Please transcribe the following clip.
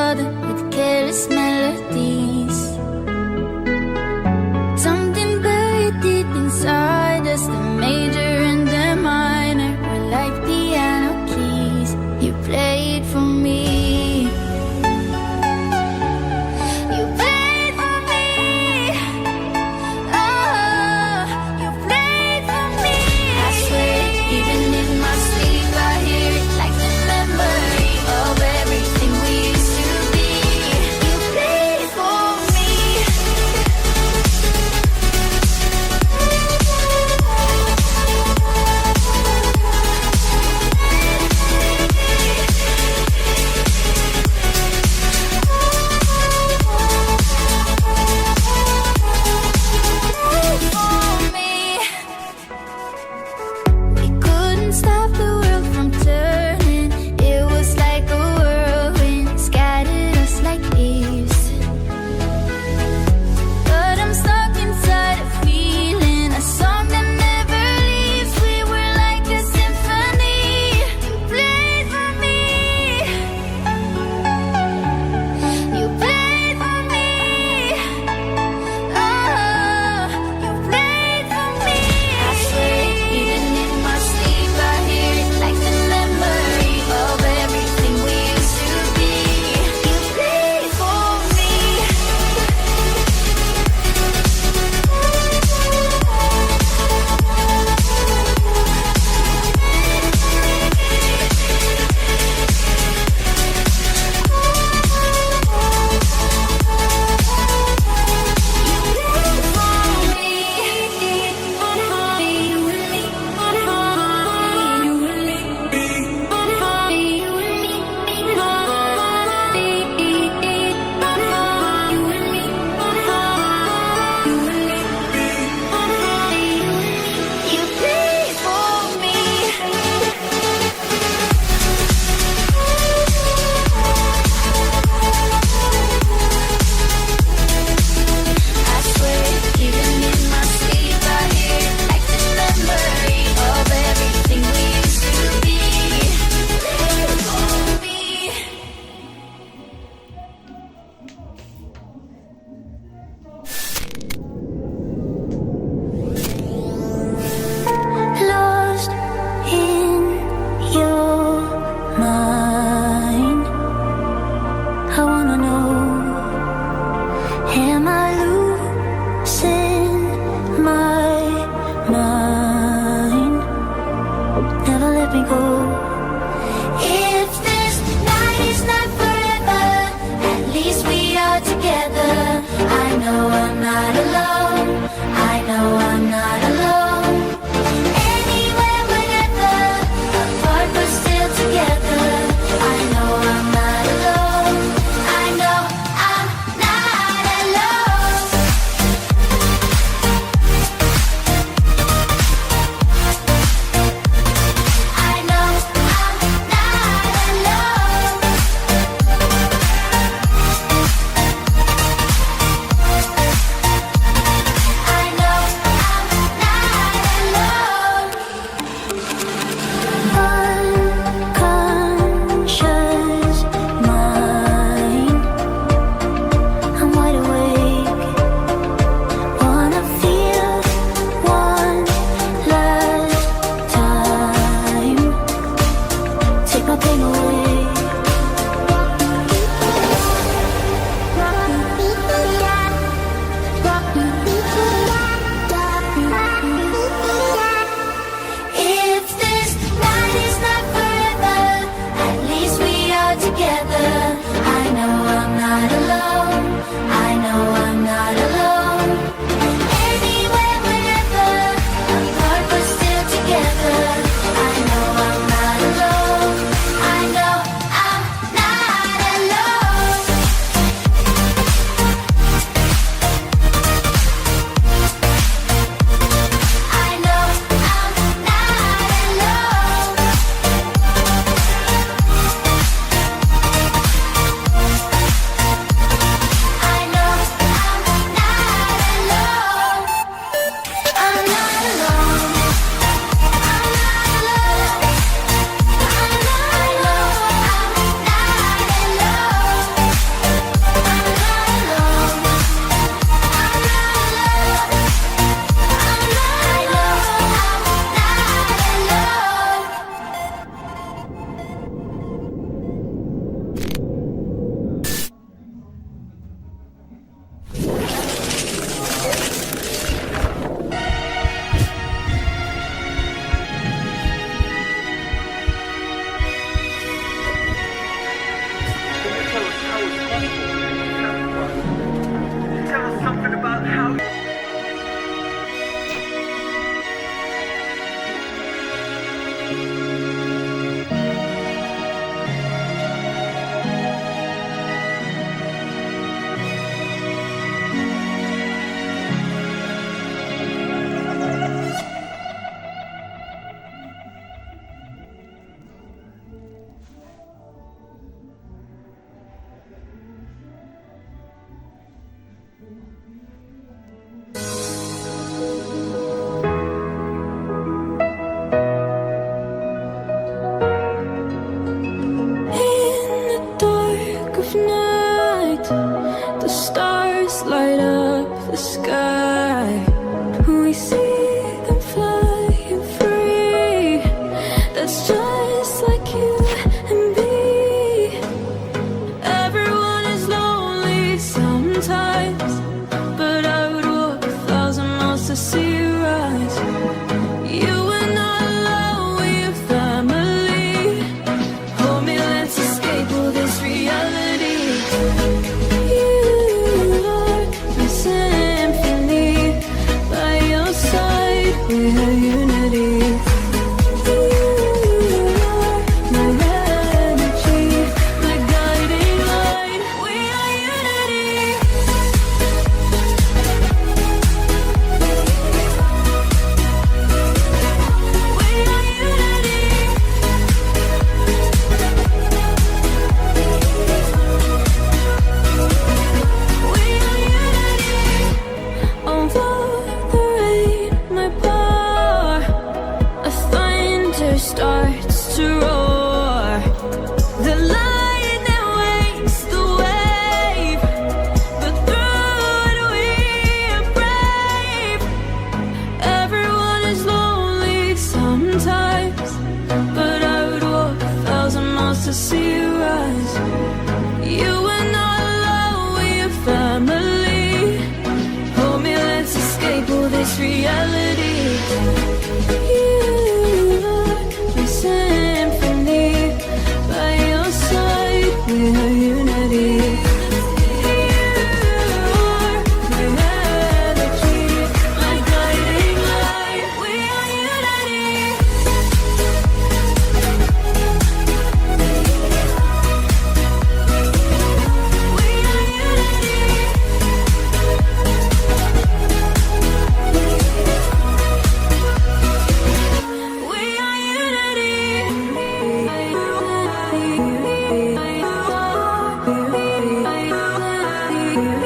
other with careless melodies. Something buried deep inside us, the major and the minor were like piano keys. You played for me. You played for me. Oh, you played for me. I swear, even in my sleep, I hear it like the memory of everything we used to be. You played for me. We couldn't stop the world from turning. It was like a whirlwind, scattered us like leaves. But I'm stuck inside a feeling, a song that never leaves. We were like a symphony. You played for me. You played for me. Oh, you played for me. I swear, even in my sleep, I hear it like the memory of everything we used to be. You played for me. You played for me. I swear, even in my sleep, I hear it like the memory of everything we used to be. Played for me. Lost in your mind, I wanna know, am I losing my mind? Never let me go. If this night is not forever, at least we are together. I know I'm not alone. I know I'm not alone. Anywhere, whenever, apart but still together. I know I'm not alone. I know I'm not alone. I know The stars light up the sky. We see them flying free. That's just like you and me. Everyone is lonely sometimes, but I would walk 1,000 miles to see you rise. You are not alone, we're family. Hold me, let's escape all this reality. You are my symphony. By your side, we have unity. You are my energy, my guiding light. We are unity. We are unity. We are unity. Over the rain, my power, a thunder starts to roar. The lightning wakes the wave, but through it we are brave. Everyone is lonely sometimes, but I would walk 1,000 miles to see you rise. You are not alone, we are family. Hold me, let's escape all this reality. You are my symphony. By your side, we are unity. You are my energy, my guiding light. We are unity. We are unity. We are unity.